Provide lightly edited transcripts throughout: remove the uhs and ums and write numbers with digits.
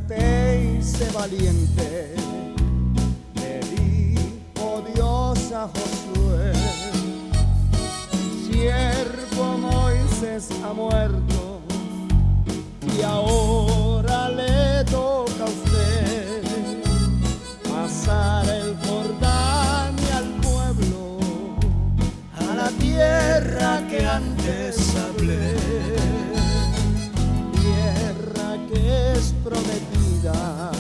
te hice valiente, le dijo Dios a Josué. Siervo Moisés ha muerto y ahora le toca a usted pasar el Jordán y al pueblo a la tierra que antes hablé, tierra que es prometida,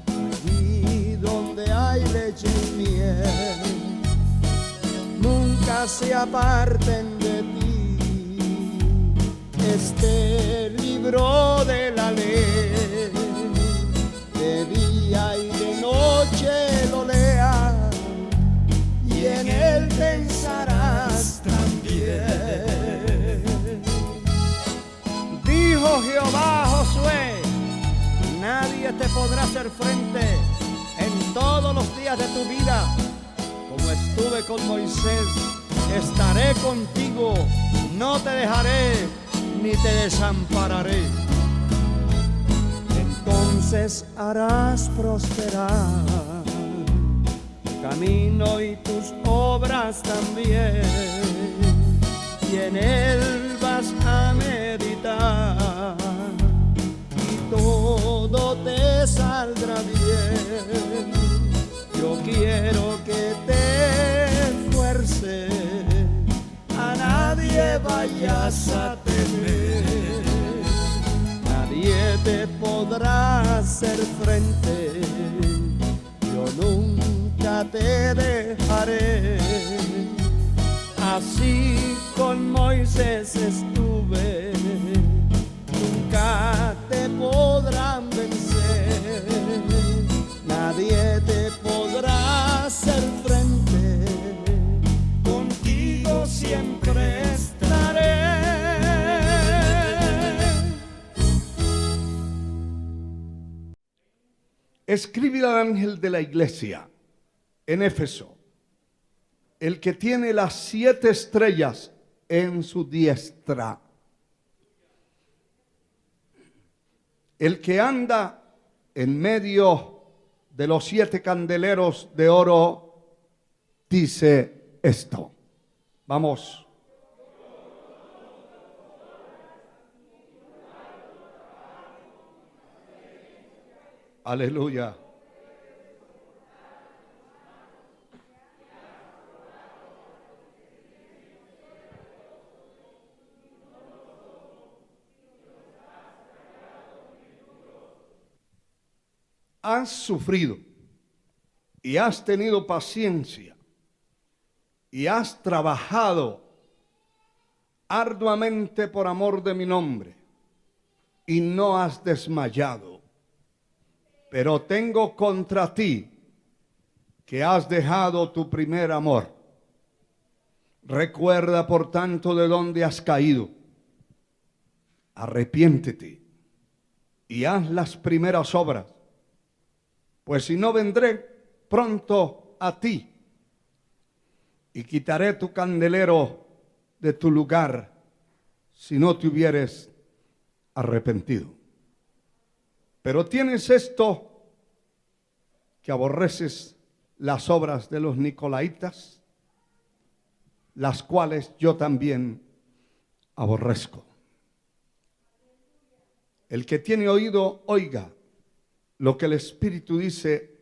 allí donde hay leche y miel. Nunca se aparten de ti este libro de la ley, de día y de noche lo leas y en él pensarás también. Dijo Jehová a Josué: nadie te podrá hacer frente en todos los días de tu vida. Como estuve con Moisés, estaré contigo, no te dejaré ni te desampararé. Entonces harás prosperar tu camino y tus obras también, y en él vas a meditar y todo te saldrá bien. Yo quiero que te esfuerces, a nadie vayas a temer, nadie te podrá hacer frente, yo nunca te dejaré. Así con Moisés estuve, nunca te podrán vencer, nadie te podrá hacer frente, contigo siempre estaré. Escribe al ángel de la iglesia en Éfeso, el que tiene las 7 estrellas en su diestra, el que anda en medio de los 7 candeleros de oro, dice esto. Vamos. Aleluya. Has sufrido y has tenido paciencia y has trabajado arduamente por amor de mi nombre y no has desmayado. Pero tengo contra ti que has dejado tu primer amor. Recuerda por tanto de dónde has caído. Arrepiéntete y haz las primeras obras. Pues si no, vendré pronto a ti y quitaré tu candelero de tu lugar si no te hubieres arrepentido. Pero tienes esto, que aborreces las obras de los nicolaítas, las cuales yo también aborrezco. El que tiene oído, oiga lo que el Espíritu dice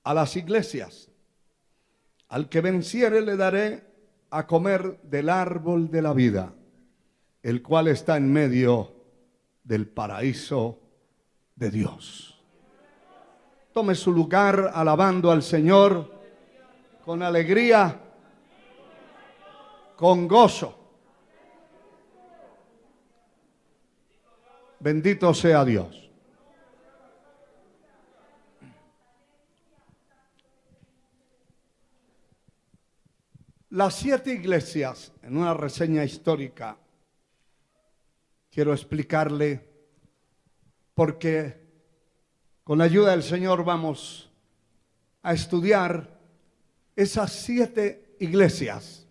a las iglesias. Al que venciere le daré a comer del árbol de la vida, el cual está en medio del paraíso de Dios. Tome su lugar alabando al Señor con alegría, con gozo. Bendito sea Dios. Las 7 iglesias, en una reseña histórica, quiero explicarle, porque con la ayuda del Señor vamos a estudiar esas 7 iglesias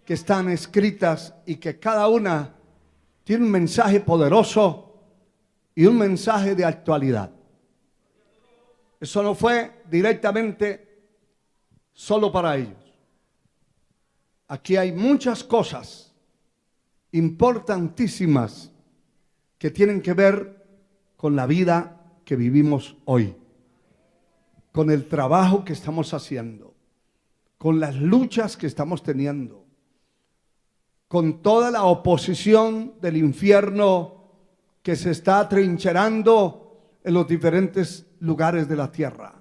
que están escritas y que cada una tiene un mensaje poderoso y un mensaje de actualidad. Eso no fue directamente solo para ellos. Aquí hay muchas cosas importantísimas que tienen que ver con la vida que vivimos hoy, con el trabajo que estamos haciendo, con las luchas que estamos teniendo, con toda la oposición del infierno que se está atrincherando en los diferentes lugares de la tierra.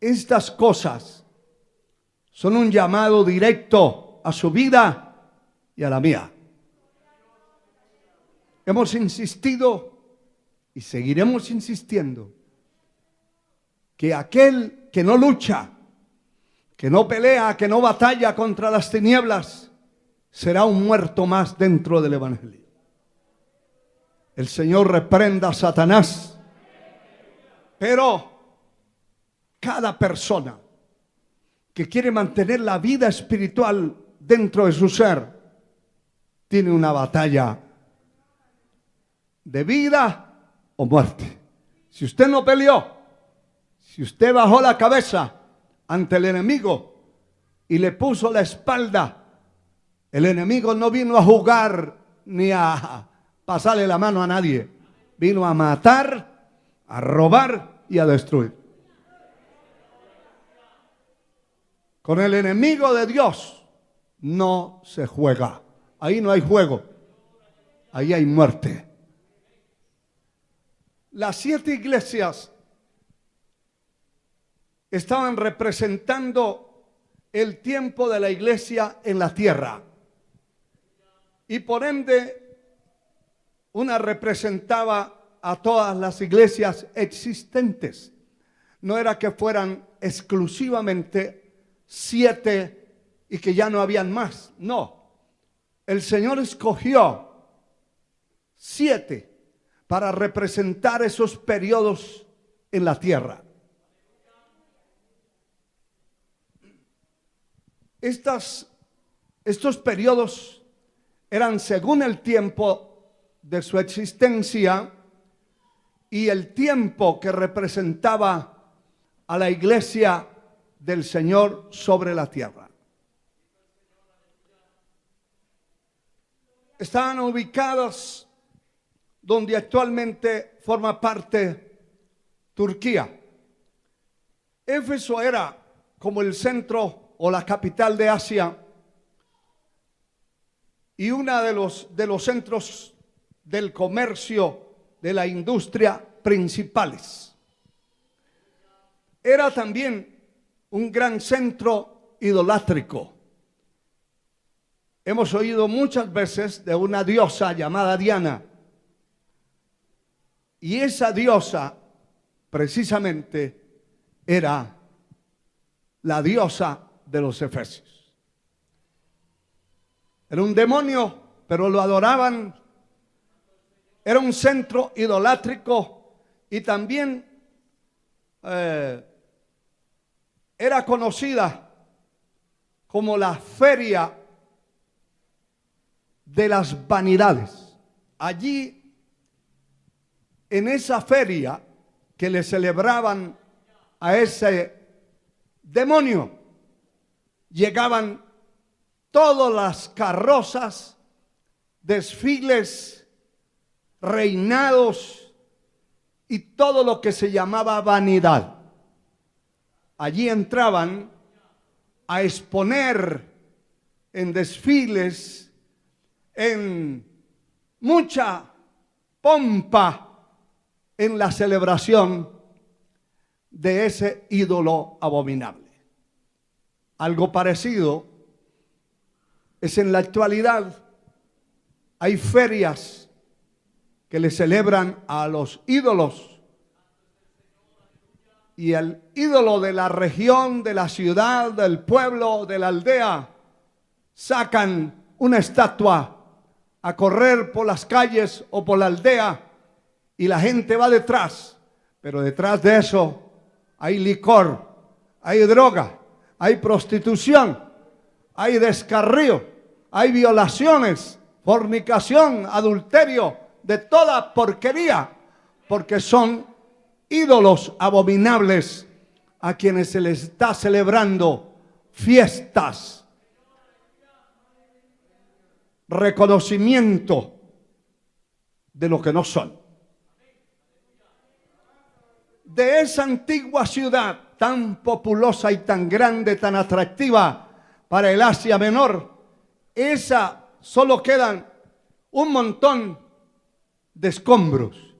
Estas cosas son un llamado directo a su vida y a la mía. Hemos insistido y seguiremos insistiendo que aquel que no lucha, que no pelea, que no batalla contra las tinieblas, será un muerto más dentro del Evangelio. El Señor reprenda a Satanás, pero cada persona que quiere mantener la vida espiritual dentro de su ser tiene una batalla de vida o muerte. Si usted no peleó, si usted bajó la cabeza ante el enemigo y le puso la espalda, el enemigo no vino a jugar ni a pasarle la mano a nadie. Vino a matar, a robar y a destruir. Con el enemigo de Dios no se juega. Ahí no hay juego. Ahí hay muerte. Las 7 iglesias estaban representando el tiempo de la iglesia en la tierra. Y por ende, una representaba a todas las iglesias existentes. No era que fueran exclusivamente 7 y que ya no habían más. No, el Señor escogió 7 para representar esos periodos en la tierra. Estos periodos eran según el tiempo de su existencia y el tiempo que representaba a la iglesia del Señor sobre la tierra. Estaban ubicados donde actualmente forma parte Turquía. Éfeso era como el centro o la capital de Asia y uno de los centros del comercio, de la industria principales. Era también un gran centro idolátrico. Hemos oído muchas veces de una diosa llamada Diana. Y esa diosa precisamente era la diosa de los efesios. Era un demonio, pero lo adoraban. Era un centro idolátrico y también era conocida como la feria de las vanidades. Allí, en esa feria que le celebraban a ese demonio, llegaban todas las carrozas, desfiles, reinados y todo lo que se llamaba vanidad. Allí entraban a exponer en desfiles, en mucha pompa, en la celebración de ese ídolo abominable. Algo parecido es en la actualidad. Hay ferias que le celebran a los ídolos. Y el ídolo de la región, de la ciudad, del pueblo, de la aldea, sacan una estatua a correr por las calles o por la aldea y la gente va detrás. Pero detrás de eso hay licor, hay droga, hay prostitución, hay descarrío, hay violaciones, fornicación, adulterio, de toda porquería, porque son ídolos abominables a quienes se les está celebrando fiestas, reconocimiento de lo que no son. De esa antigua ciudad tan populosa y tan grande, tan atractiva para el Asia Menor, esa solo quedan un montón de escombros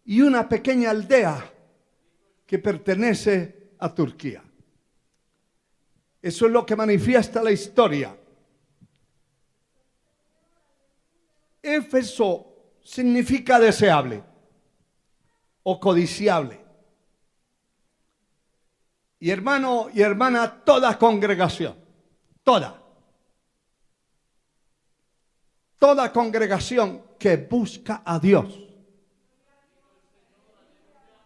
y una pequeña aldea que pertenece a Turquía. Eso es lo que manifiesta la historia. Éfeso significa deseable o codiciable. Y hermano y hermana, toda congregación, toda congregación que busca a Dios,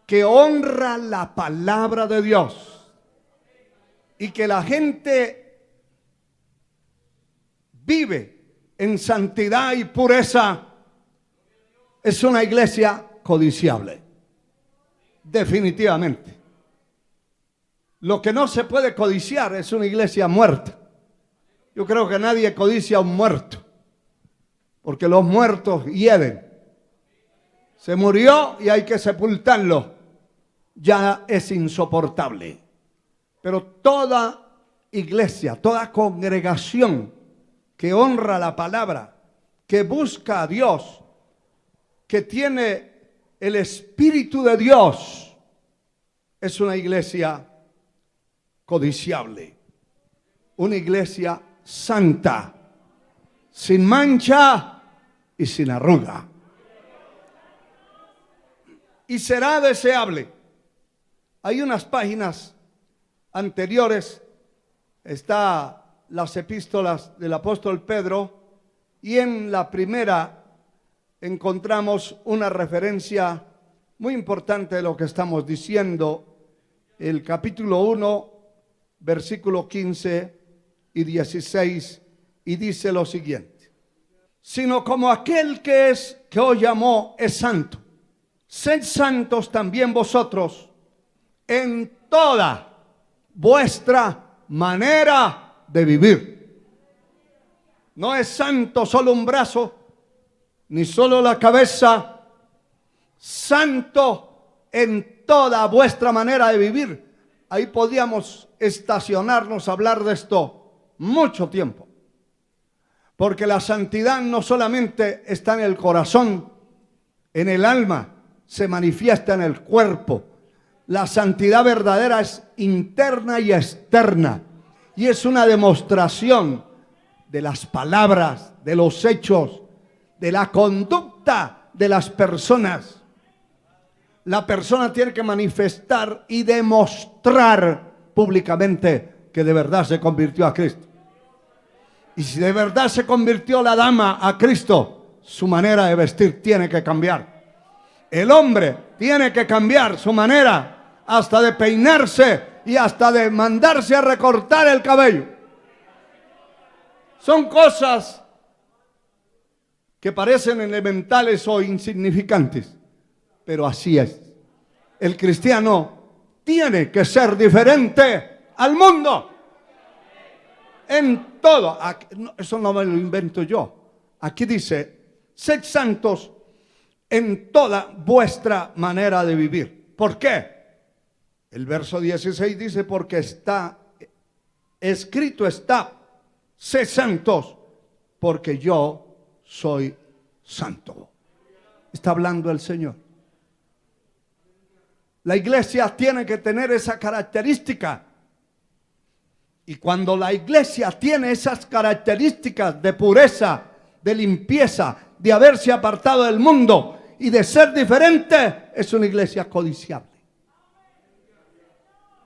que honra la palabra de Dios y que la gente vive en santidad y pureza, es una iglesia codiciable, definitivamente. Lo que no se puede codiciar es una iglesia muerta. Yo creo que nadie codicia a un muerto, porque los muertos hieden. Se murió y hay que sepultarlo. Ya es insoportable. Pero toda iglesia, toda congregación que honra la palabra, que busca a Dios, que tiene el Espíritu de Dios, es una iglesia codiciable, una iglesia santa, sin mancha y sin arruga. Y será deseable. Hay unas páginas anteriores, está las epístolas del apóstol Pedro, y en la primera encontramos una referencia muy importante de lo que estamos diciendo, el capítulo 1, versículo 15 y 16, y dice lo siguiente: sino como aquel que os llamó es santo, sed santos también vosotros en toda vuestra manera de vivir. No es santo solo un brazo, ni solo la cabeza, santo en toda vuestra manera de vivir. Ahí podíamos estacionarnos a hablar de esto mucho tiempo, porque la santidad no solamente está en el corazón, en el alma, se manifiesta en el cuerpo. La santidad verdadera es interna y externa, y es una demostración de las palabras, de los hechos, de la conducta de las personas. La persona tiene que manifestar y demostrar públicamente que de verdad se convirtió a Cristo. Y si de verdad se convirtió la dama a Cristo, su manera de vestir tiene que cambiar. El hombre tiene que cambiar su manera, hasta de peinarse y hasta de mandarse a recortar el cabello. Son cosas que parecen elementales o insignificantes, pero así es. El cristiano tiene que ser diferente al mundo en todo. Eso no me lo invento yo. Aquí dice: sed santos en toda vuestra manera de vivir. ¿Por qué? El verso 16 dice: porque está escrito está, sed santos, porque yo soy santo. Está hablando el Señor. La iglesia tiene que tener esa característica. Y cuando la iglesia tiene esas características de pureza, de limpieza, de haberse apartado del mundo y de ser diferente, es una iglesia codiciable.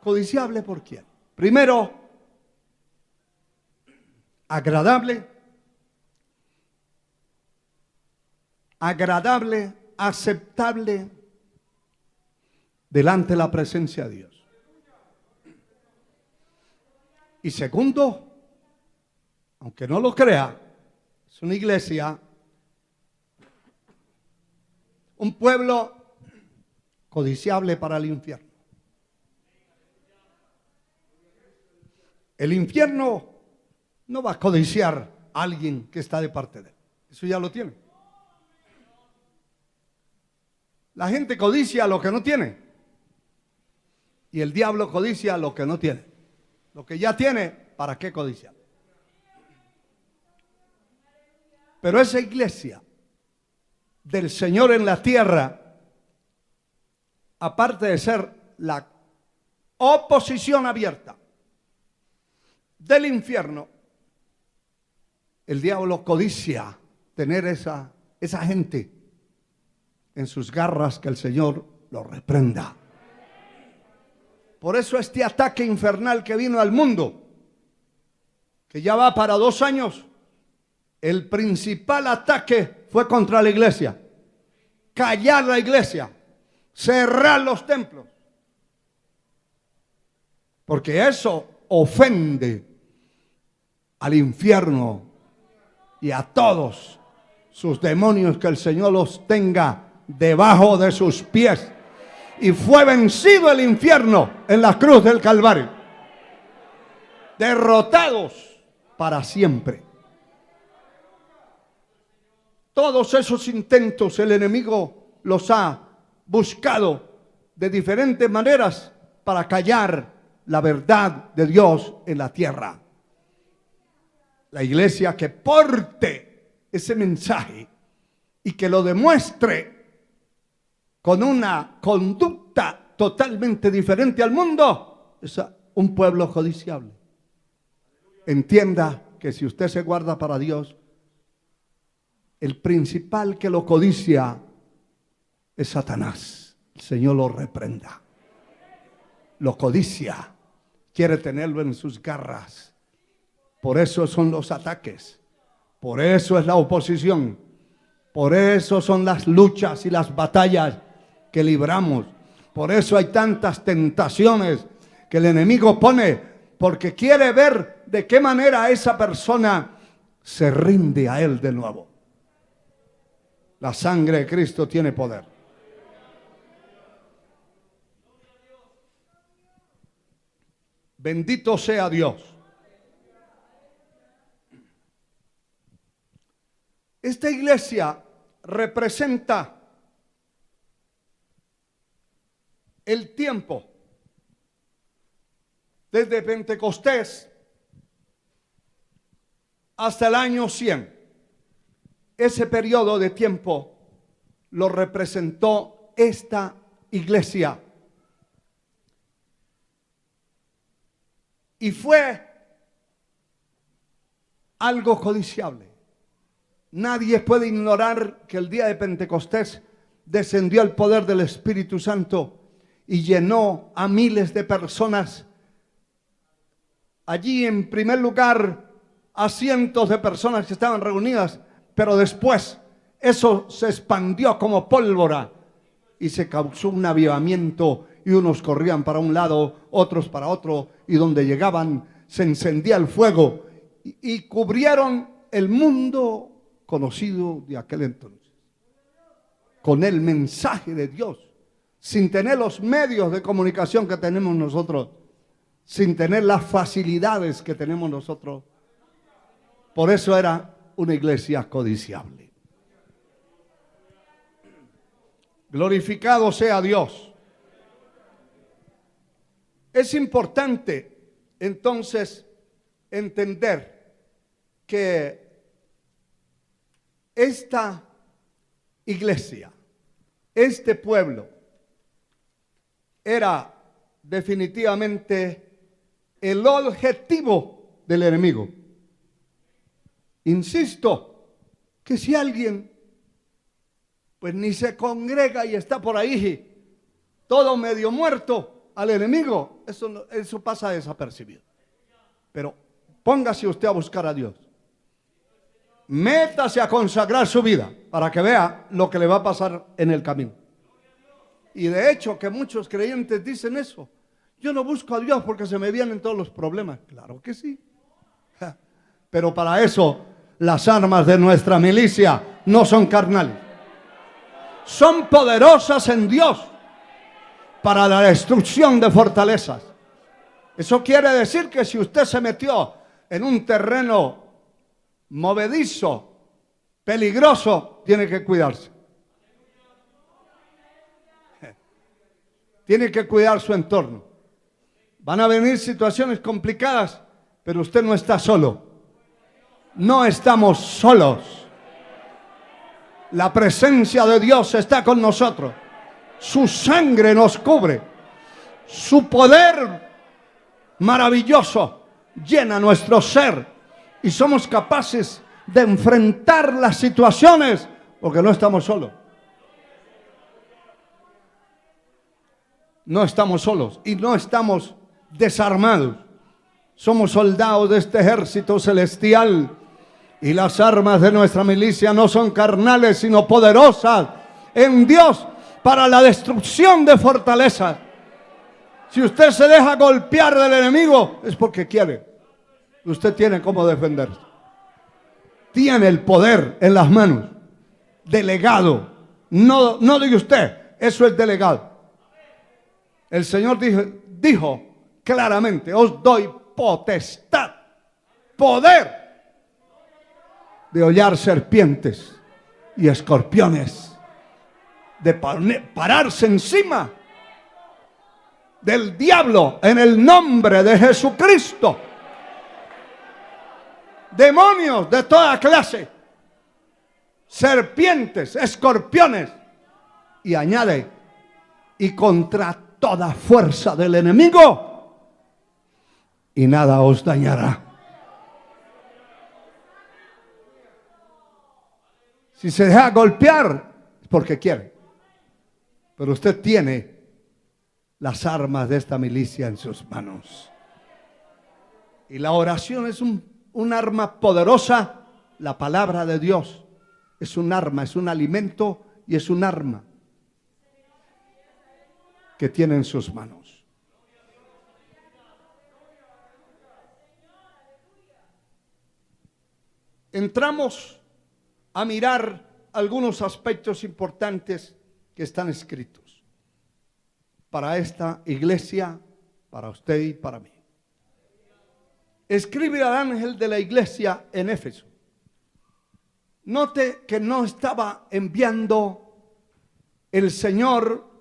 ¿Codiciable por quién? Primero, agradable, aceptable delante de la presencia de Dios. Y segundo, aunque no lo crea, es una iglesia Un pueblo codiciable para el infierno. El infierno no va a codiciar a alguien que está de parte de él. Eso ya lo tiene. La gente codicia lo que no tiene. Y el diablo codicia lo que no tiene. Lo que ya tiene, ¿para qué codiciar? Pero esa iglesia del Señor en la tierra, aparte de ser la oposición abierta del infierno, el diablo codicia tener esa gente en sus garras, que el Señor lo reprenda. Por eso este ataque infernal que vino al mundo, que ya va para 2 años, el principal ataque fue contra la iglesia. Callar la iglesia, cerrar los templos, porque eso ofende al infierno y a todos sus demonios, que el Señor los tenga debajo de sus pies. Y fue vencido el infierno en la cruz del Calvario, derrotados para siempre. Todos esos intentos el enemigo los ha buscado de diferentes maneras para callar la verdad de Dios en la tierra. La iglesia que porte ese mensaje y que lo demuestre con una conducta totalmente diferente al mundo, es un pueblo codiciable. Entienda que si usted se guarda para Dios, el principal que lo codicia es Satanás. El Señor lo reprenda. Lo codicia, quiere tenerlo en sus garras. Por eso son los ataques, por eso es la oposición, por eso son las luchas y las batallas que libramos. Por eso hay tantas tentaciones que el enemigo pone, porque quiere ver de qué manera esa persona se rinde a él de nuevo. La sangre de Cristo tiene poder. Bendito sea Dios. Esta iglesia representa el tiempo desde Pentecostés hasta el año 100. Ese periodo de tiempo lo representó esta iglesia. Y fue algo codiciable. Nadie puede ignorar que el día de Pentecostés descendió el poder del Espíritu Santo y llenó a miles de personas. Allí, en primer lugar, a cientos de personas que estaban reunidas, pero después eso se expandió como pólvora y se causó un avivamiento, y unos corrían para un lado, otros para otro, y donde llegaban se encendía el fuego y cubrieron el mundo conocido de aquel entonces con el mensaje de Dios, sin tener los medios de comunicación que tenemos nosotros, sin tener las facilidades que tenemos nosotros. Por eso era una iglesia codiciable. Glorificado sea Dios. Es importante entonces entender que esta iglesia, este pueblo, era definitivamente el objetivo del enemigo. Insisto que si alguien pues ni se congrega y está por ahí todo medio muerto, al enemigo eso pasa desapercibido. Pero póngase usted a buscar a Dios, métase a consagrar su vida para que vea lo que le va a pasar en el camino. Y de hecho que muchos creyentes dicen eso: yo no busco a Dios porque se me vienen todos los problemas. Claro que sí, pero para eso las armas de nuestra milicia no son carnales. son poderosas en Dios para la destrucción de fortalezas. Eso quiere decir que si usted se metió en un terreno movedizo, peligroso, tiene que cuidarse. Tiene que cuidar su entorno. Van a venir situaciones complicadas, pero usted no está solo. No estamos solos. La presencia de Dios está con nosotros. Su sangre nos cubre. Su poder maravilloso llena nuestro ser. Y somos capaces de enfrentar las situaciones porque no estamos solos. No estamos solos y no estamos desarmados. Somos soldados de este ejército celestial y las armas de nuestra milicia no son carnales sino poderosas en Dios para la destrucción de fortalezas. Si usted se deja golpear del enemigo es porque quiere. Usted tiene cómo defenderse. Tiene el poder en las manos. Delegado. No de usted. Eso es delegado. El Señor dijo claramente, os doy potestad, poder de hollar serpientes y escorpiones, de pararse encima del diablo en el nombre de Jesucristo. Demonios de toda clase, serpientes, escorpiones, y añade, y contra toda fuerza del enemigo, y nada os dañará. Si se deja golpear es porque quiere, pero usted tiene las armas de esta milicia en sus manos. Y la oración es un arma poderosa. La palabra de Dios es un arma, es un alimento y es un arma que tiene en sus manos. Entramos a mirar algunos aspectos importantes que están escritos para esta iglesia, para usted y para mí. Escribe al ángel de la iglesia en Éfeso. Note que no estaba enviando el Señor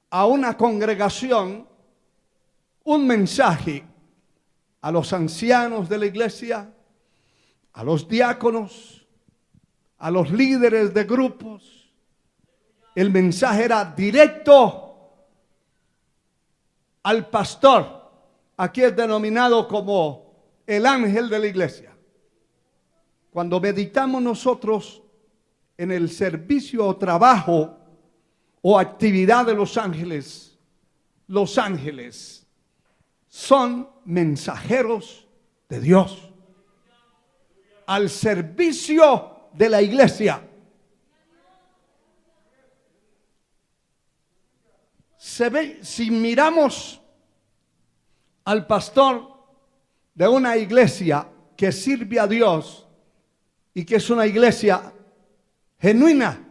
a una congregación un mensaje a los ancianos de la iglesia, a los diáconos, a los líderes de grupos. El mensaje era directo al pastor. Aquí es denominado como el ángel de la iglesia. Cuando meditamos nosotros en el servicio o trabajo o actividad de los ángeles son mensajeros de Dios al servicio de la iglesia. Si miramos al pastor de una iglesia que sirve a Dios y que es una iglesia genuina,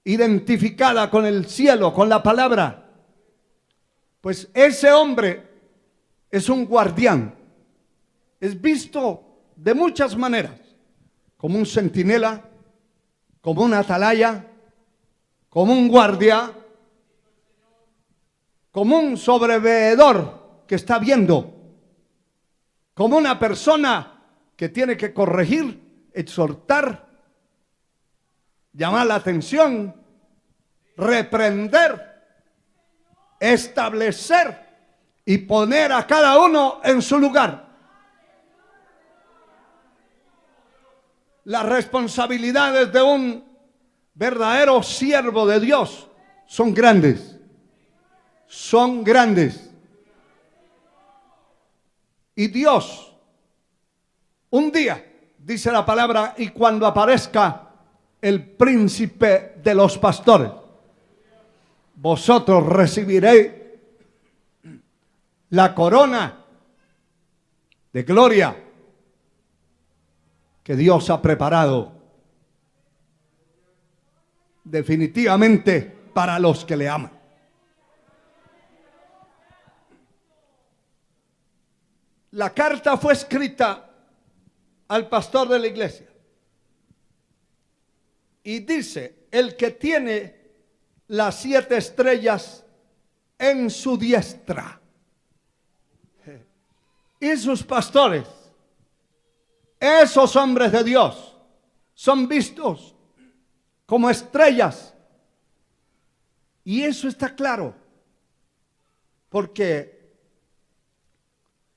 identificada con el cielo, con la palabra, pues ese hombre es un guardián. Es visto de muchas maneras, como un centinela, como un atalaya, como un guardia, como un sobreveedor que está viendo, como una persona que tiene que corregir, exhortar, llamar la atención, reprender, establecer y poner a cada uno en su lugar. Las responsabilidades de un verdadero siervo de Dios son grandes. Son grandes. Y Dios, un día, dice la palabra, y cuando aparezca el príncipe de los pastores, vosotros recibiréis la corona de gloria que Dios ha preparado definitivamente para los que le aman. La carta fue escrita al pastor de la iglesia y dice: el que tiene las 7 estrellas en su diestra. Y sus pastores, esos hombres de Dios, son vistos como estrellas. Y eso está claro, porque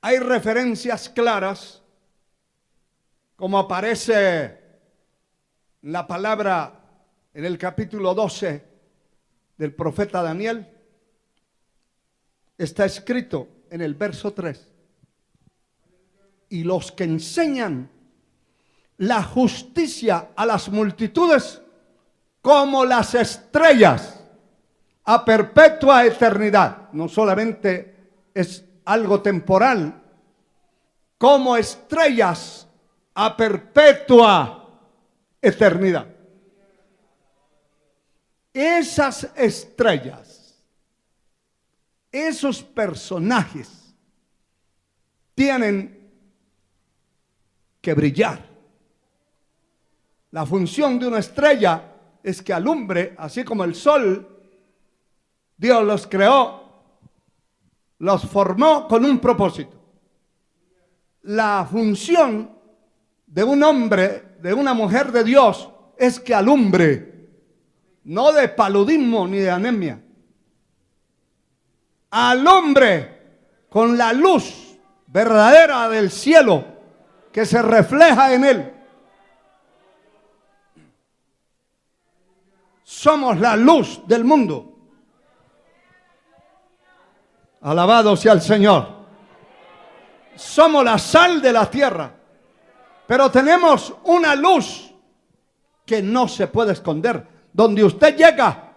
hay referencias claras, como aparece la palabra en el capítulo 12 del profeta Daniel. Está escrito en el verso 3: y los que enseñan la justicia a las multitudes como las estrellas a perpetua eternidad. No solamente es algo temporal, como estrellas a perpetua eternidad. Esas estrellas, esos personajes tienen que brillar. La función de una estrella es que alumbre, así como el sol. Dios los creó, los formó con un propósito. La función de un hombre, de una mujer de Dios, es que alumbre, no de paludismo ni de anemia. Alumbre con la luz verdadera del cielo que se refleja en él. Somos la luz del mundo. Alabado sea el Señor. Somos la sal de la tierra, pero tenemos una luz que no se puede esconder. Donde usted llega,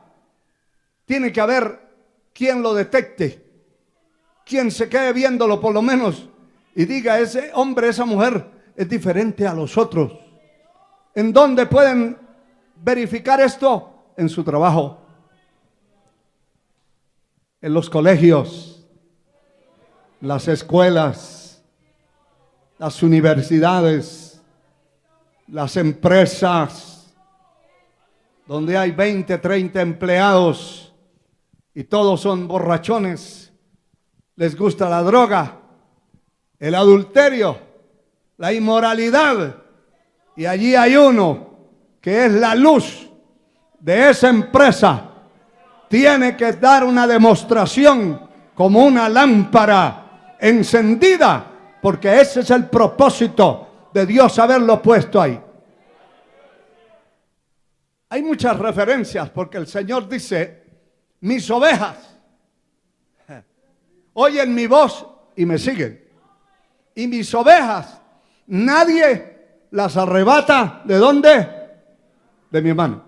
tiene que haber quien lo detecte, quien se quede viéndolo por lo menos y diga: ese hombre, esa mujer es diferente a los otros. ¿En dónde pueden verificar esto? En su trabajo, en los colegios, las escuelas, las universidades, las empresas, donde hay 20, 30 empleados y todos son borrachones, les gusta la droga, el adulterio, la inmoralidad, y allí hay uno que es la luz de esa empresa. Tiene que dar una demostración como una lámpara encendida, porque ese es el propósito de Dios haberlo puesto ahí. Hay muchas referencias, porque el Señor dice: mis ovejas oyen mi voz y me siguen. Y mis ovejas nadie las arrebata. ¿De dónde? De mi mano.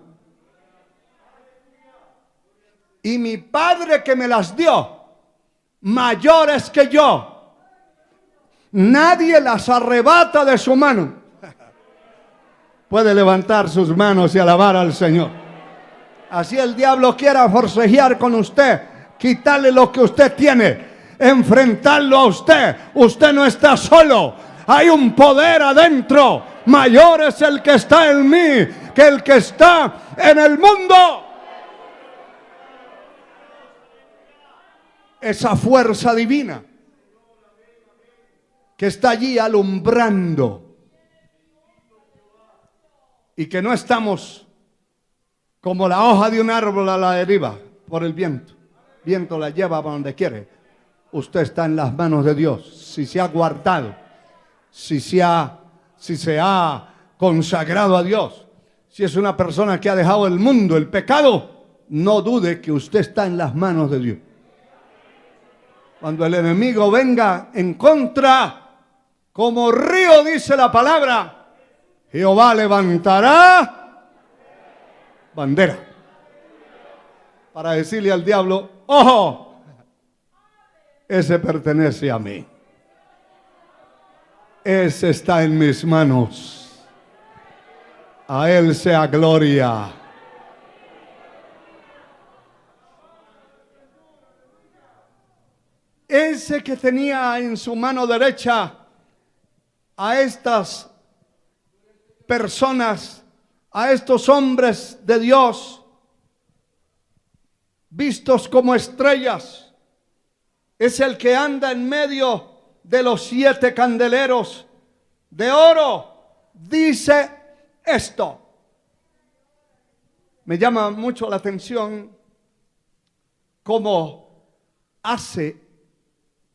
Y mi Padre que me las dio, mayor es que yo. Nadie las arrebata de su mano. Puede levantar sus manos y alabar al Señor. Así el diablo quiera forcejear con usted, quitarle lo que usted tiene, enfrentarlo a usted. Usted no está solo. Hay un poder adentro. Mayor es el que está en mí que el que está en el mundo. Esa fuerza divina que está allí alumbrando, y que no estamos como la hoja de un árbol a la deriva por el viento. El viento la lleva para donde quiere. Usted está en las manos de Dios. Si se ha guardado, si se ha consagrado a Dios, si es una persona que ha dejado el mundo, el pecado, no dude que usted está en las manos de Dios. Cuando el enemigo venga en contra, como río, dice la palabra, Jehová levantará bandera para decirle al diablo: ojo, ese pertenece a mí, ese está en mis manos, a él sea gloria, ese que tenía en su mano derecha a estas personas, a estos hombres de Dios, vistos como estrellas, es el que anda en medio de los 7 candeleros de oro. Dice esto. Me llama mucho la atención cómo hace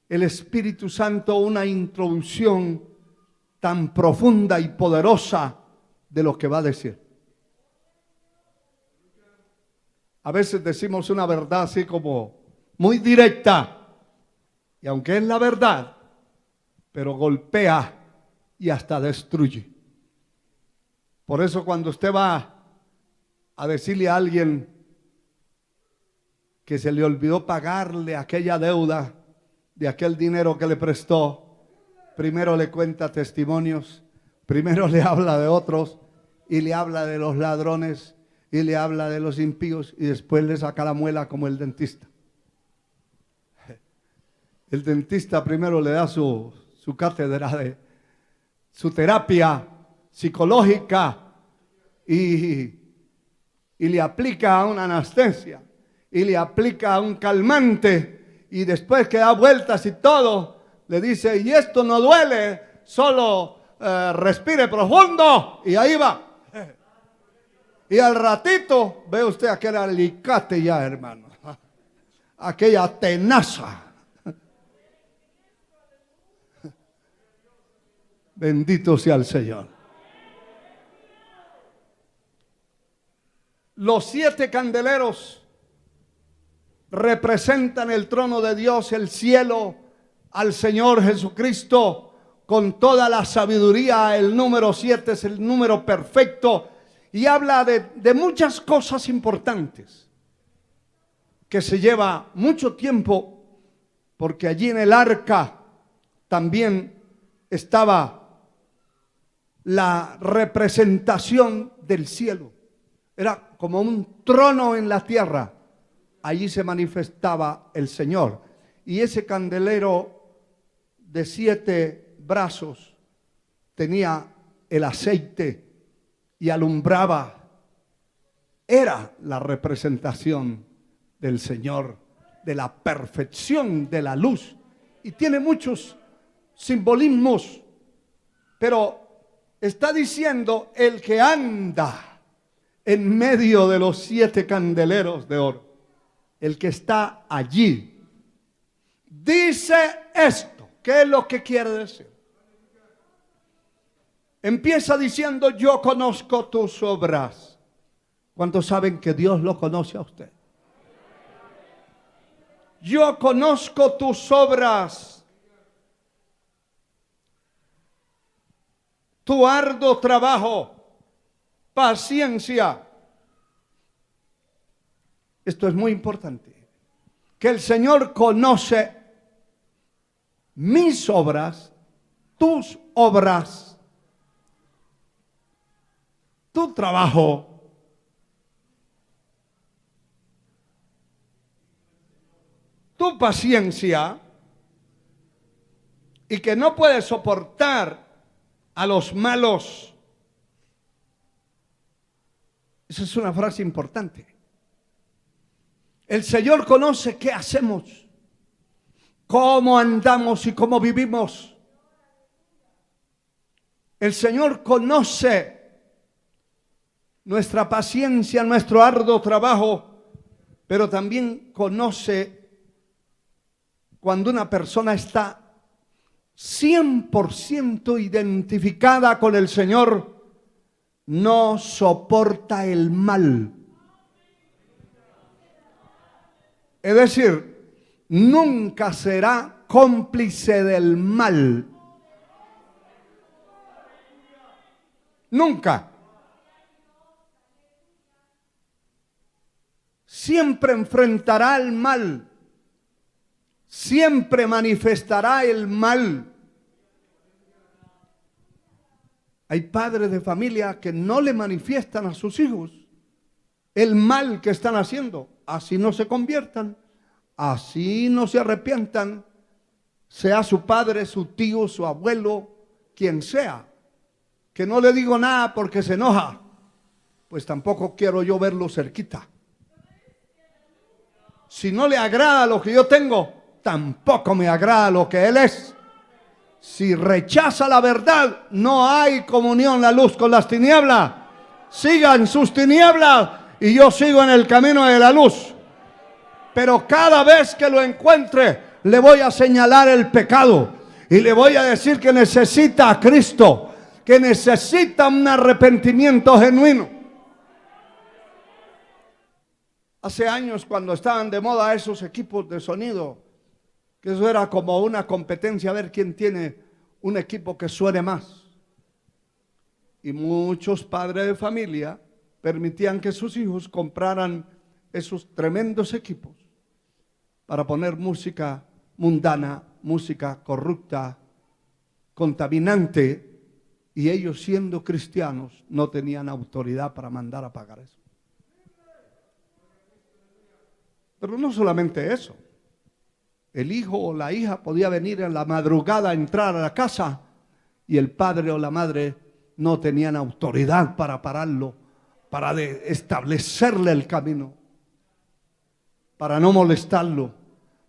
el Espíritu Santo una introducción tan profunda y poderosa de lo que va a decir. A veces decimos una verdad así como muy directa, y aunque es la verdad, pero golpea y hasta destruye. Por eso cuando usted va a decirle a alguien que se le olvidó pagarle aquella deuda de aquel dinero que le prestó, primero le cuenta testimonios, primero le habla de otros y le habla de los ladrones y le habla de los impíos y después le saca la muela como el dentista. El dentista primero le da su cátedra de su terapia psicológica y le aplica una anestesia y le aplica un calmante y después que da vueltas y todo, le dice, y esto no duele, solo respire profundo y ahí va. Y al ratito ve usted aquel alicate ya, hermano, aquella tenaza. Bendito sea el Señor. Los 7 candeleros representan el trono de Dios, el cielo, al Señor Jesucristo, con toda la sabiduría. El número 7 es el número perfecto y habla de muchas cosas importantes que se lleva mucho tiempo, porque allí en el arca también estaba la representación del cielo. Era como un trono en la tierra. Allí se manifestaba el Señor. Y ese candelero de 7 brazos tenía el aceite y alumbraba. Era la representación del Señor, de la perfección de la luz. Y tiene muchos simbolismos, pero está diciendo el que anda en medio de los 7 candeleros de oro, el que está allí, dice esto. ¿Qué es lo que quiere decir? Empieza diciendo, yo conozco tus obras. ¿Cuántos saben que Dios lo conoce a usted? Yo conozco tus obras, tu arduo trabajo, paciencia. Esto es muy importante, que el Señor conoce mis obras, tus obras, tu trabajo, tu paciencia, y que no puedes soportar a los malos. Esa es una frase importante. El Señor conoce qué hacemos, cómo andamos y cómo vivimos. El Señor conoce nuestra paciencia, nuestro arduo trabajo, pero también conoce cuando una persona está 100% identificada con el Señor, no soporta el mal. Es decir, nunca será cómplice del mal. Nunca. Siempre enfrentará el mal. Siempre manifestará el mal. Hay padres de familia que no le manifiestan a sus hijos el mal que están haciendo. Así no se conviertan, así no se arrepientan, sea su padre, su tío, su abuelo, quien sea, que no le digo nada porque se enoja, pues tampoco quiero yo verlo cerquita. Si no le agrada lo que yo tengo, tampoco me agrada lo que él es. Si rechaza la verdad, no hay comunión la luz con las tinieblas. Sigan sus tinieblas y yo sigo en el camino de la luz. Pero cada vez que lo encuentre, le voy a señalar el pecado y le voy a decir que necesita a Cristo, que necesita un arrepentimiento genuino. Hace años, cuando estaban de moda esos equipos de sonido, que eso era como una competencia a ver quién tiene un equipo que suene más. Y muchos padres de familia permitían que sus hijos compraran esos tremendos equipos para poner música mundana, música corrupta, contaminante, y ellos, siendo cristianos, no tenían autoridad para mandar a pagar eso. Pero no solamente eso. El hijo o la hija podía venir en la madrugada a entrar a la casa y el padre o la madre no tenían autoridad para pararlo, para establecerle el camino, para no molestarlo,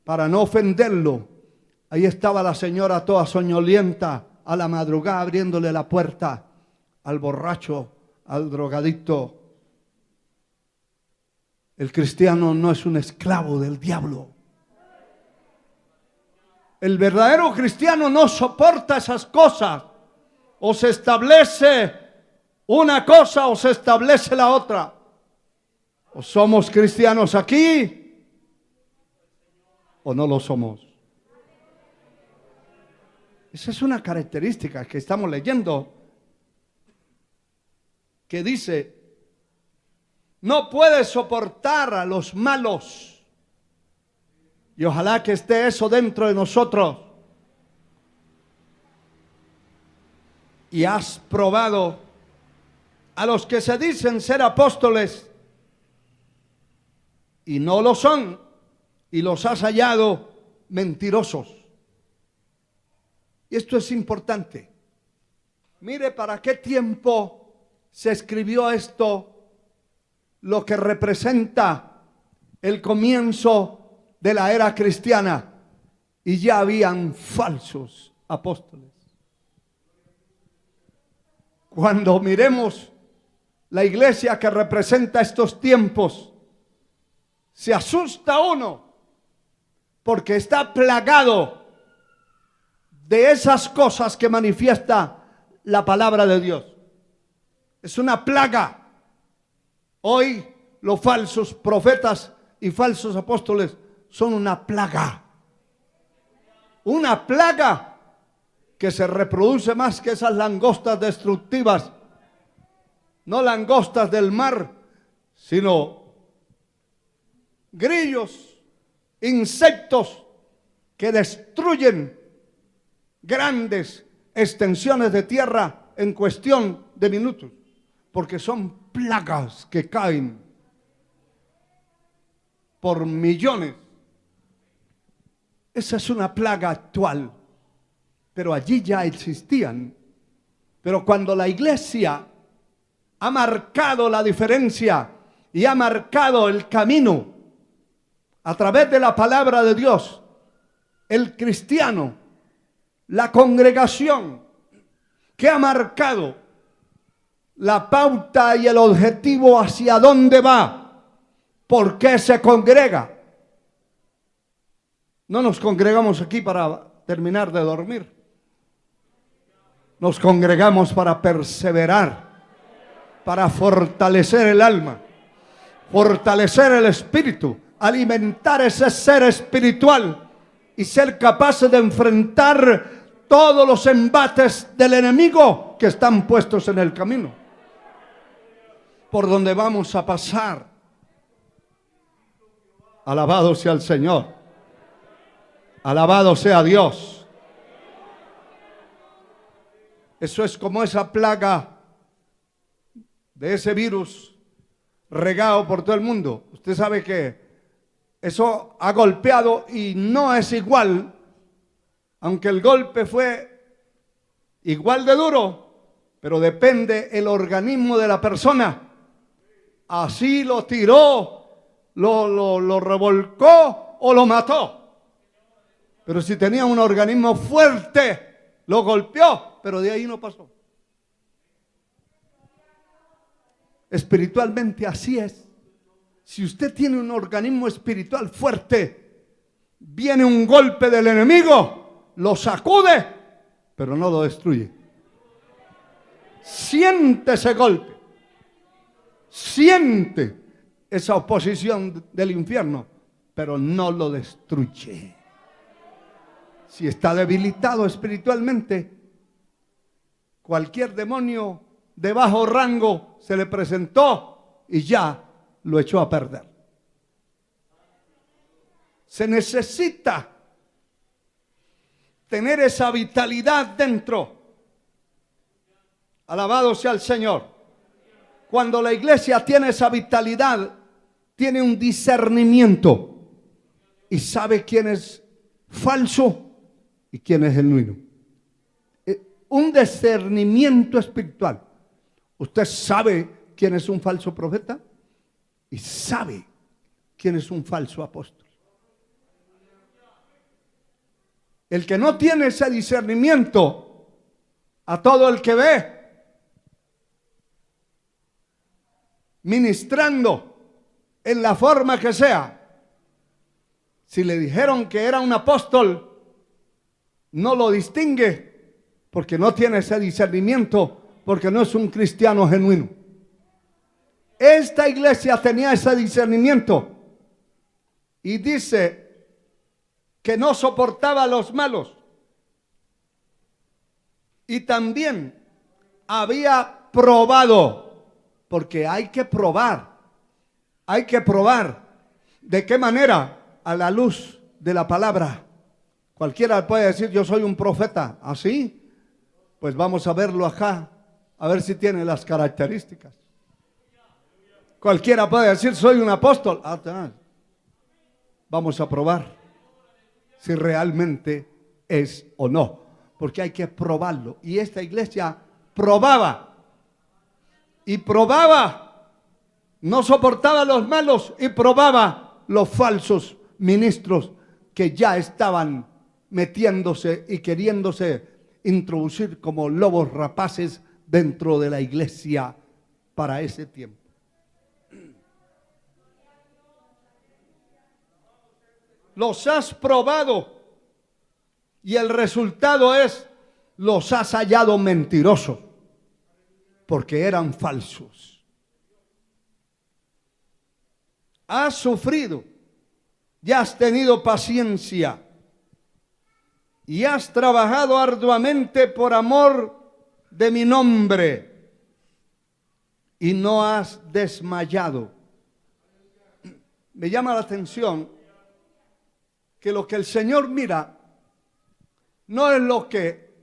para no ofenderlo. Ahí estaba la señora toda soñolienta a la madrugada abriéndole la puerta al borracho, al drogadicto. El cristiano no es un esclavo del diablo. El verdadero cristiano no soporta esas cosas. O se establece una cosa o se establece la otra. O somos cristianos aquí o no lo somos. Esa es una característica que estamos leyendo, que dice: no puede soportar a los malos. Y ojalá que esté eso dentro de nosotros. Y has probado a los que se dicen ser apóstoles y no lo son, y los has hallado mentirosos. Y esto es importante. Mire para qué tiempo se escribió esto, lo que representa el comienzo de la era cristiana, y ya habían falsos apóstoles. Cuando miremos la iglesia que representa estos tiempos, se asusta uno porque está plagado de esas cosas que manifiesta la palabra de Dios. Es una plaga. Hoy los falsos profetas y falsos apóstoles son una plaga. Una plaga que se reproduce más que esas langostas destructivas. No langostas del mar, sino grillos, insectos que destruyen grandes extensiones de tierra en cuestión de minutos, porque son plagas que caen por millones. Esa es una plaga actual, pero allí ya existían. Pero cuando la iglesia ha marcado la diferencia y ha marcado el camino a través de la palabra de Dios, el cristiano, la congregación que ha marcado la pauta y el objetivo hacia dónde va, por qué se congrega. No nos congregamos aquí para terminar de dormir. Nos congregamos para perseverar, para fortalecer el alma, fortalecer el espíritu, alimentar ese ser espiritual y ser capaces de enfrentar todos los embates del enemigo que están puestos en el camino, por donde vamos a pasar. Alabado sea el Señor. Alabado sea Dios. Eso es como esa plaga de ese virus regado por todo el mundo. Usted sabe que eso ha golpeado y no es igual Aunque el golpe fue igual de duro, pero depende el organismo de la persona. Así lo tiró, lo revolcó o lo mató. Pero si tenía un organismo fuerte, lo golpeó, pero de ahí no pasó. Espiritualmente así es. Si usted tiene un organismo espiritual fuerte, viene un golpe del enemigo, lo sacude, pero no lo destruye. Siente ese golpe, siente esa oposición del infierno, pero no lo destruye. Si está debilitado espiritualmente, cualquier demonio de bajo rango se le presentó y ya lo echó a perder. Se necesita tener esa vitalidad dentro. Alabado sea el Señor. Cuando la iglesia tiene esa vitalidad, tiene un discernimiento y sabe quién es falso y quién es genuino. Un discernimiento espiritual. Usted sabe quién es un falso profeta y sabe quién es un falso apóstol. El que no tiene ese discernimiento, a todo el que ve ministrando en la forma que sea, si le dijeron que era un apóstol, no lo distingue porque no tiene ese discernimiento, porque no es un cristiano genuino. Esta iglesia tenía ese discernimiento y dice que no soportaba a los malos. Y también había probado, porque hay que probar. Hay que probar. ¿De qué manera? A la luz de la palabra. Cualquiera puede decir, yo soy un profeta. ¿Así? Pues vamos a verlo acá, a ver si tiene las características. Cualquiera puede decir, soy un apóstol. Vamos a probar si realmente es o no, porque hay que probarlo. Y esta iglesia probaba y probaba, no soportaba a los malos y probaba los falsos ministros que ya estaban metiéndose y queriéndose introducir como lobos rapaces dentro de la iglesia para ese tiempo. Los has probado y el resultado es, los has hallado mentirosos porque eran falsos. Has sufrido y has tenido paciencia y has trabajado arduamente por amor de mi nombre y no has desmayado. Me llama la atención que lo que el Señor mira no es lo que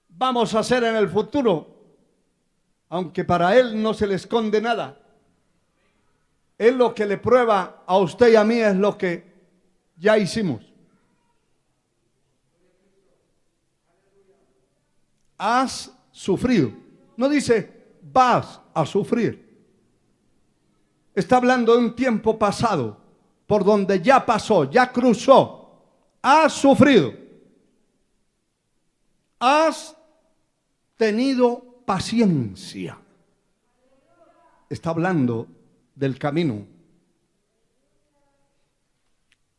vamos a hacer en el futuro, aunque para Él no se le esconde nada. Él lo que le prueba a usted y a mí es lo que ya hicimos. Has sufrido. No dice vas a sufrir. Está hablando de un tiempo pasado, por donde ya pasó, ya cruzó. Has sufrido. Has tenido paciencia. Está hablando del camino.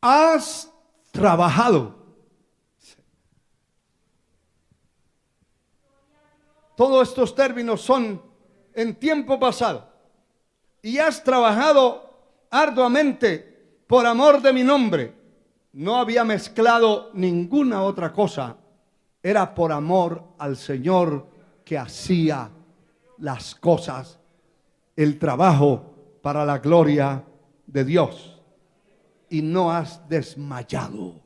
Has trabajado. Todos estos términos son en tiempo pasado. Y has trabajado arduamente por amor de mi nombre. No había mezclado ninguna otra cosa. Era por amor al Señor que hacía las cosas, el trabajo para la gloria de Dios. Y no has desmayado.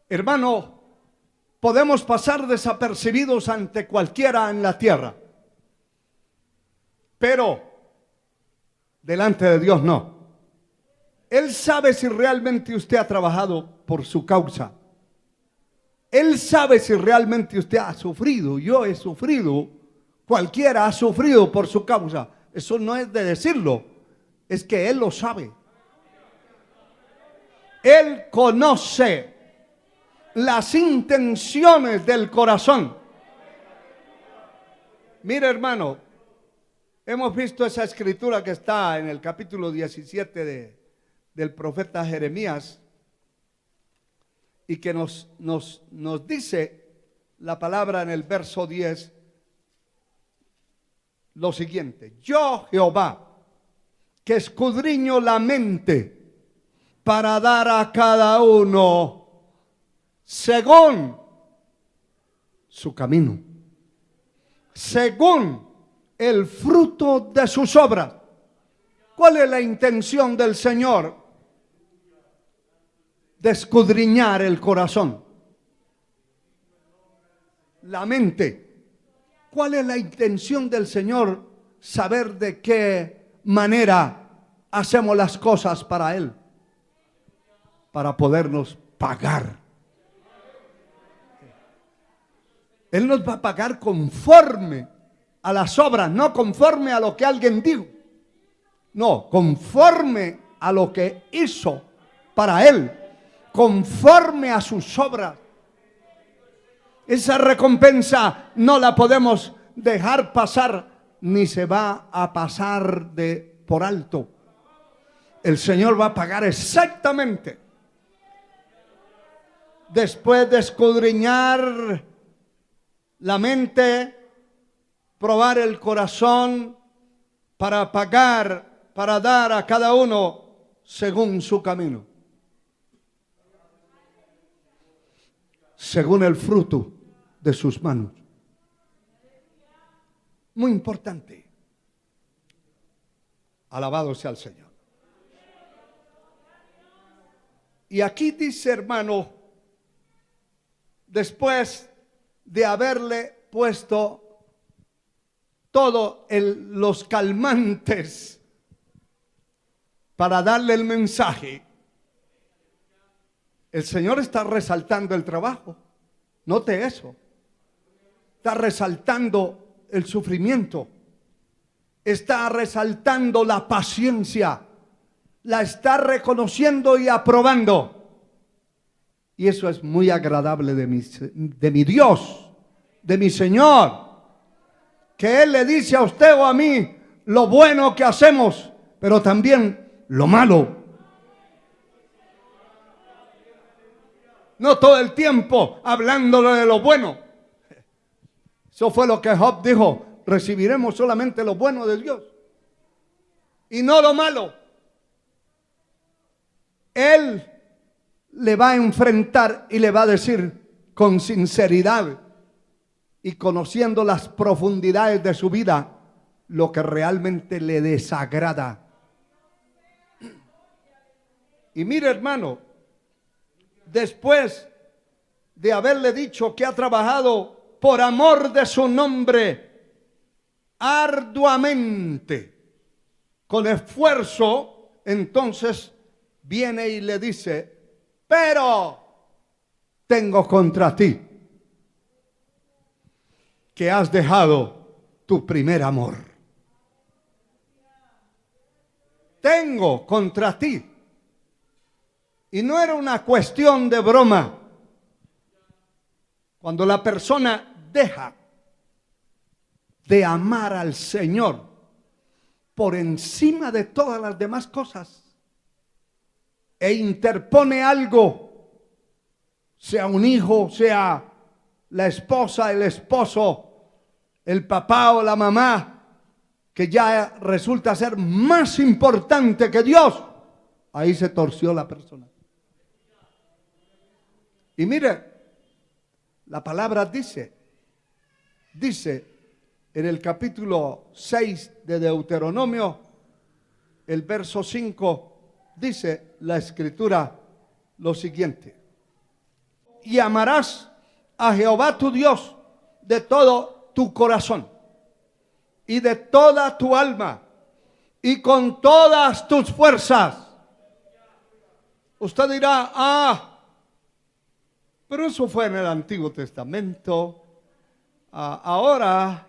Hermano, podemos pasar desapercibidos ante cualquiera en la tierra, pero delante de Dios no. Él sabe si realmente usted ha trabajado por su causa. Él sabe si realmente usted ha sufrido. Yo he sufrido. Cualquiera ha sufrido por su causa. Eso no es de decirlo. Es que Él lo sabe. Él conoce las intenciones del corazón. Mire, hermano, hemos visto esa escritura que está en el capítulo 17 del profeta Jeremías y que nos dice la palabra en el verso 10 lo siguiente: yo, Jehová, que escudriño la mente para dar a cada uno según su camino, según el fruto de sus obras. ¿Cuál es la intención del Señor? De escudriñar el corazón, la mente. ¿Cuál es la intención del Señor? Saber de qué manera hacemos las cosas para Él, para podernos pagar. Él nos va a pagar conforme a las obras, no conforme a lo que alguien dijo. No, conforme a lo que hizo para Él, conforme a sus obras. Esa recompensa no la podemos dejar pasar, ni se va a pasar por alto. El Señor va a pagar exactamente. Después de escudriñar la mente, probar el corazón, para pagar, para dar a cada uno según su camino, según el fruto de sus manos. Muy importante. Alabado sea el Señor. Y aquí dice, hermano, después de haberle puesto todos los calmantes para darle el mensaje, el Señor está resaltando el trabajo. Note eso. Está resaltando el sufrimiento. Está resaltando la paciencia. La está reconociendo y aprobando. Y eso es muy agradable de mi Dios, de mi Señor. Que Él le dice a usted o a mí lo bueno que hacemos, pero también lo malo. No todo el tiempo hablándole de lo bueno. Eso fue lo que Job dijo: recibiremos solamente lo bueno de Dios y no lo malo. Él le va a enfrentar y le va a decir con sinceridad y conociendo las profundidades de su vida lo que realmente le desagrada. Y mire, hermano, después de haberle dicho que ha trabajado por amor de su nombre arduamente, con esfuerzo, entonces viene y le dice: pero tengo contra ti que has dejado tu primer amor. Tengo contra ti. Y no era una cuestión de broma. Cuando la persona deja de amar al Señor por encima de todas las demás cosas e interpone algo, sea un hijo, sea la esposa, el esposo, el papá o la mamá, que ya resulta ser más importante que Dios, ahí se torció la persona. Y mire, la palabra dice en el capítulo 6 de Deuteronomio, el verso 5, dice la escritura lo siguiente: y amarás a Jehová tu Dios de todo tu corazón y de toda tu alma y con todas tus fuerzas. Usted dirá, pero eso fue en el Antiguo Testamento. Ahora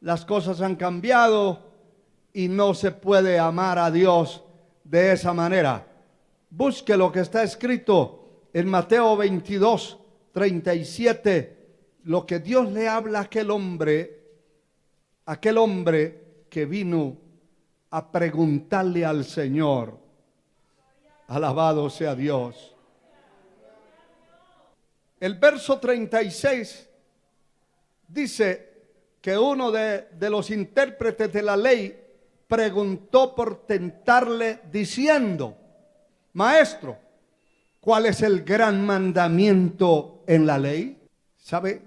las cosas han cambiado y no se puede amar a Dios de esa manera. Busque lo que está escrito en Mateo 22, 37, lo que Dios le habla a aquel hombre que vino a preguntarle al Señor. Alabado sea Dios. El verso 36 dice que uno de los intérpretes de la ley preguntó por tentarle diciendo: Maestro, ¿cuál es el gran mandamiento en la ley? ¿Sabe?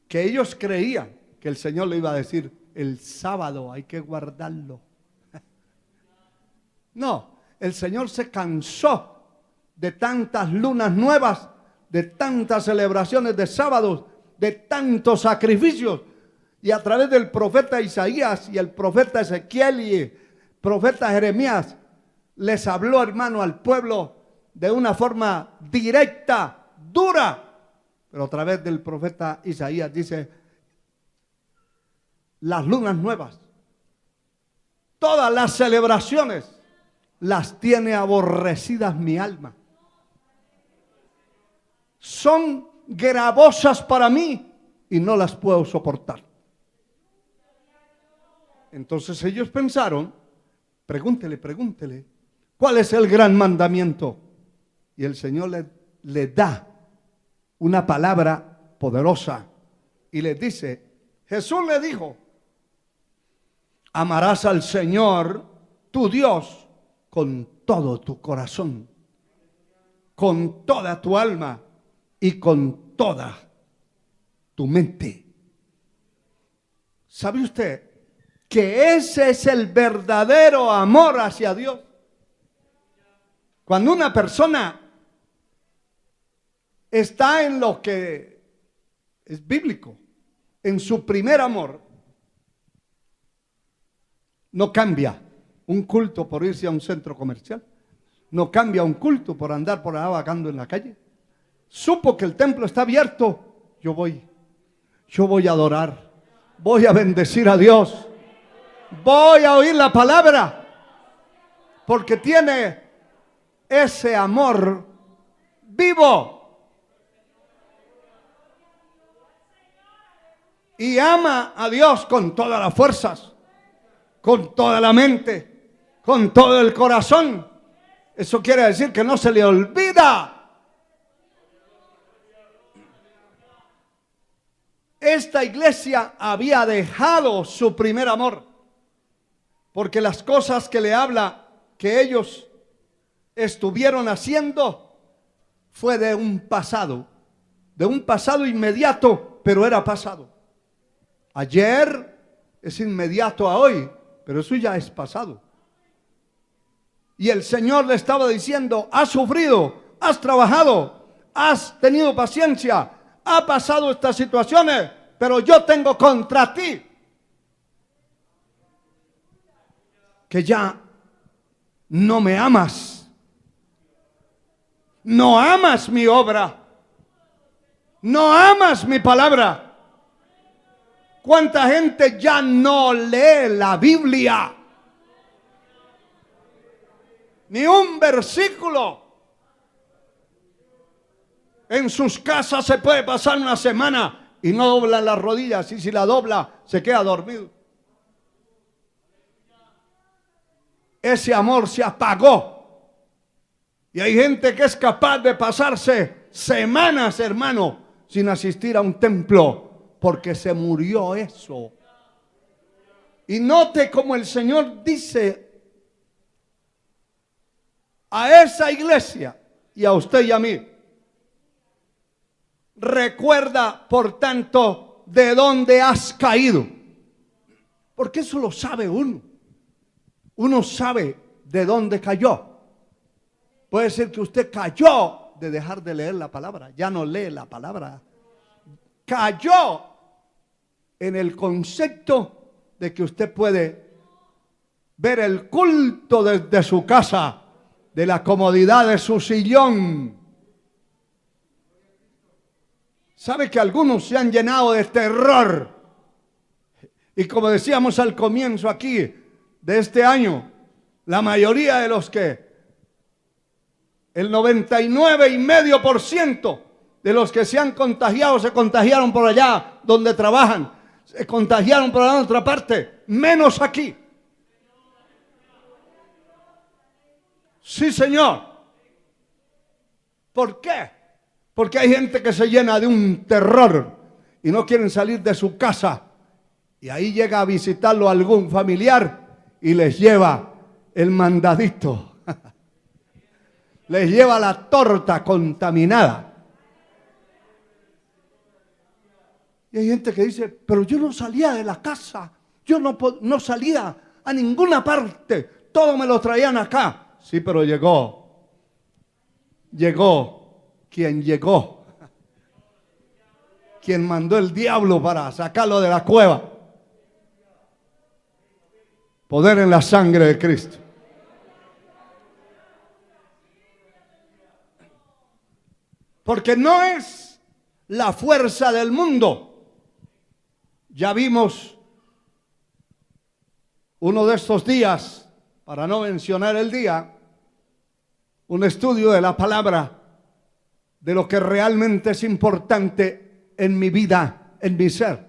Que ellos creían que el Señor le iba a decir: el sábado hay que guardarlo. No, el Señor se cansó de tantas lunas nuevas, de tantas celebraciones de sábados, de tantos sacrificios. Y a través del profeta Isaías y el profeta Ezequiel y el profeta Jeremías les habló, hermano, al pueblo de una forma directa, dura. Pero a través del profeta Isaías dice: las lunas nuevas, todas las celebraciones, las tiene aborrecidas mi alma. Son gravosas para mí y no las puedo soportar. Entonces ellos pensaron: pregúntele, ¿cuál es el gran mandamiento? Y el Señor le da una palabra poderosa y le dice, Jesús le dijo: amarás al Señor tu Dios con todo tu corazón, con toda tu alma y con toda tu mente. ¿Sabe usted que ese es el verdadero amor hacia Dios? Cuando una persona está en lo que es bíblico, en su primer amor, no cambia un culto por irse a un centro comercial, no cambia un culto por andar por allá vagando en la calle. Supo que el templo está abierto, yo voy a adorar, voy a bendecir a Dios, voy a oír la palabra, porque tiene ese amor vivo y ama a Dios con todas las fuerzas, con toda la mente, con todo el corazón. Eso quiere decir que no se le olvida. Esta iglesia había dejado su primer amor, porque las cosas que le habla que ellos estuvieron haciendo fue de un pasado inmediato, pero era pasado. Ayer es inmediato a hoy, pero eso ya es pasado. Y el Señor le estaba diciendo: has sufrido, has trabajado, has tenido paciencia, ha pasado estas situaciones, pero yo tengo contra ti que ya no me amas, no amas mi obra, no amas mi palabra. ¿Cuánta gente ya no lee la Biblia? Ni un versículo. En sus casas se puede pasar una semana y no dobla las rodillas, y si la dobla se queda dormido. Ese amor se apagó. Y hay gente que es capaz de pasarse semanas, hermano, sin asistir a un templo, porque se murió eso. Y note como el Señor dice a esa iglesia y a usted y a mí: recuerda, por tanto, de dónde has caído. Porque eso lo sabe uno. Uno sabe de dónde cayó. Puede ser que usted cayó de dejar de leer la palabra. Ya no lee la palabra. Cayó en el concepto de que usted puede ver el culto desde su casa, de la comodidad de su sillón. ¿Sabe que algunos se han llenado de terror? Y como decíamos al comienzo aquí de este año, la mayoría de los que, el 99,5% de los que se han contagiado, se contagiaron por allá donde trabajan, se contagiaron por la otra parte, menos aquí. Sí, Señor. ¿Por qué? Porque hay gente que se llena de un terror y no quieren salir de su casa. Y ahí llega a visitarlo algún familiar y les lleva el mandadito. Les lleva la torta contaminada. Y hay gente que dice, pero yo no salía de la casa. Yo no salía a ninguna parte. Todo me lo traían acá. Sí, pero llegó quien llegó, quien mandó el diablo para sacarlo de la cueva. Poder en la sangre de Cristo. Porque no es la fuerza del mundo. Ya vimos uno de estos días, para no mencionar el día, un estudio de la palabra, de lo que realmente es importante en mi vida, en mi ser.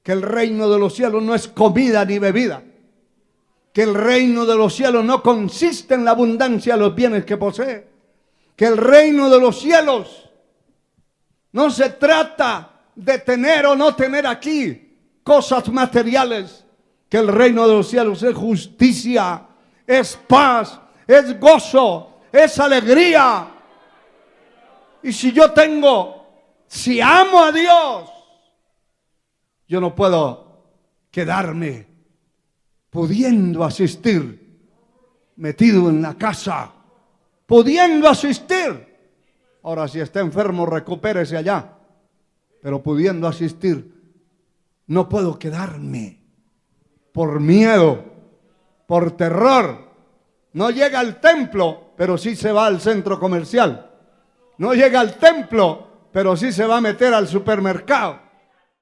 Que el reino de los cielos no es comida ni bebida. Que el reino de los cielos no consiste en la abundancia de los bienes que posee. Que el reino de los cielos no se trata de tener o no tener aquí cosas materiales. Que el reino de los cielos es justicia, es paz, es gozo, es alegría. Y si amo a Dios, yo no puedo quedarme pudiendo asistir, metido en la casa, pudiendo asistir. Ahora, si está enfermo, recupérese allá. Pero pudiendo asistir, no puedo quedarme por miedo, por terror. No llega al templo, pero sí se va al centro comercial. No llega al templo, pero sí se va a meter al supermercado.